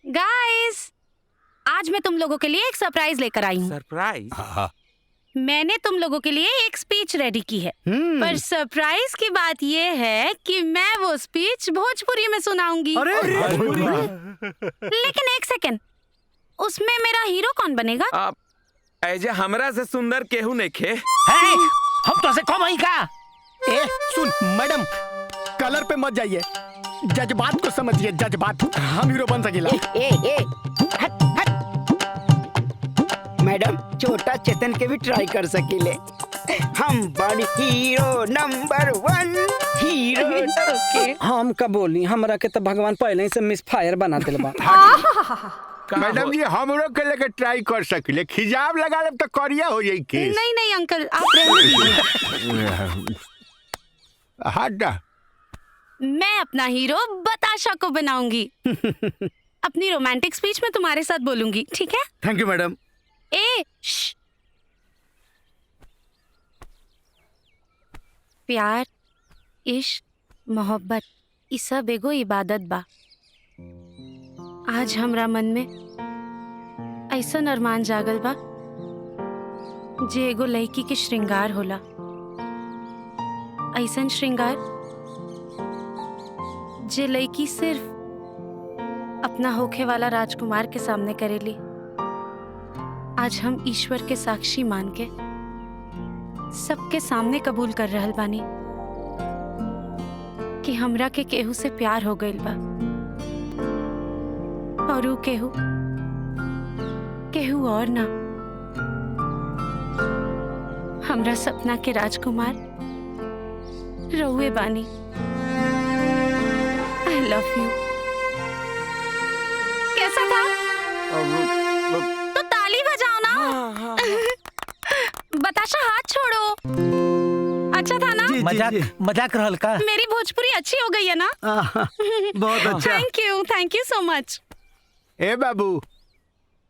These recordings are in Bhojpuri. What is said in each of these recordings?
गाइस, आज मैं तुम लोगों के लिए एक सरप्राइज लेकर आई हूँ। सरप्राइज? मैंने तुम लोगों के लिए एक स्पीच रेडी की है, पर सरप्राइज की बात ये है कि मैं वो स्पीच भोजपुरी में सुनाऊंगी। लेकिन एक सेकंड, उसमें मेरा हीरो कौन बनेगा? ऐजे हमरा से सुंदर केहू नइखे। हम तो से कम ही का। ए सुन मैडम, कलर पे मत जाइए, जज्बात को समझिए, जज्बात। हम हीरो बन सकेला। हट हट। मैडम, छोटा चेतन के भी ट्राई कर सकीले। हम बड़ हीरो नंबर 1 हीरो। ओके, हम का बोली, हमरा के तो भगवान पहले ही से मिस फायर बना दिल बा। मैडम जी, हमरो के लेके ट्राई कर सकिले, खिजाब लगा ले तो करिया हो जाई केस। नहीं नहीं अंकल, आप रहने दीजिए। हट। मैं अपना हीरो बताशा को बनाऊंगी। अपनी रोमांटिक स्पीच में तुम्हारे साथ बोलूंगी, ठीक है? Thank you madam. प्यार, इश्क, मोहब्बत, ई सब एगो इबादत बा। आज हमरा मन में ऐसन अरमान जागल बा जे एगो लड़की के श्रृंगार होला। ऐसन श्रृंगार जे लड़की सिर्फ अपना होखे वाला राजकुमार के सामने करेली। आज हम ईश्वर के साक्षी मान के सबके सामने कबूल कर रहल बानी कि हमरा के केहू से प्यार हो गइल बा, और ऊ केहू और ना, हमरा सपना के राजकुमार रउए बानी। I love you. कैसा था? तो ताली बजाओ ना। बताशा, हाथ छोड़ो। अच्छा था ना? मजाक रहल का? मेरी भोजपुरी अच्छी हो गई है ना? बहुत अच्छा। Thank you so much. ए बाबू,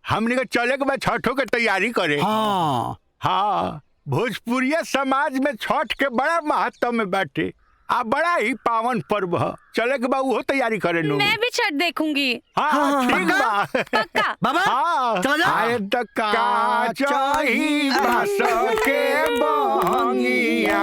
हमने के चले के बाद छठों के तैयारी करे। हाँ, भोजपुरिया समाज में छठ के बड़ा महत्व में बाटे, आ बड़ा ही पावन पर्व है। चले के बाद वो तैयारी करे नु। मैं भी छठ देखूंगी। हाँ, ठीक बा। पक्का। बाबा, हाँ, चलो जाओ। आए तो का चाही बास के बहंगिया।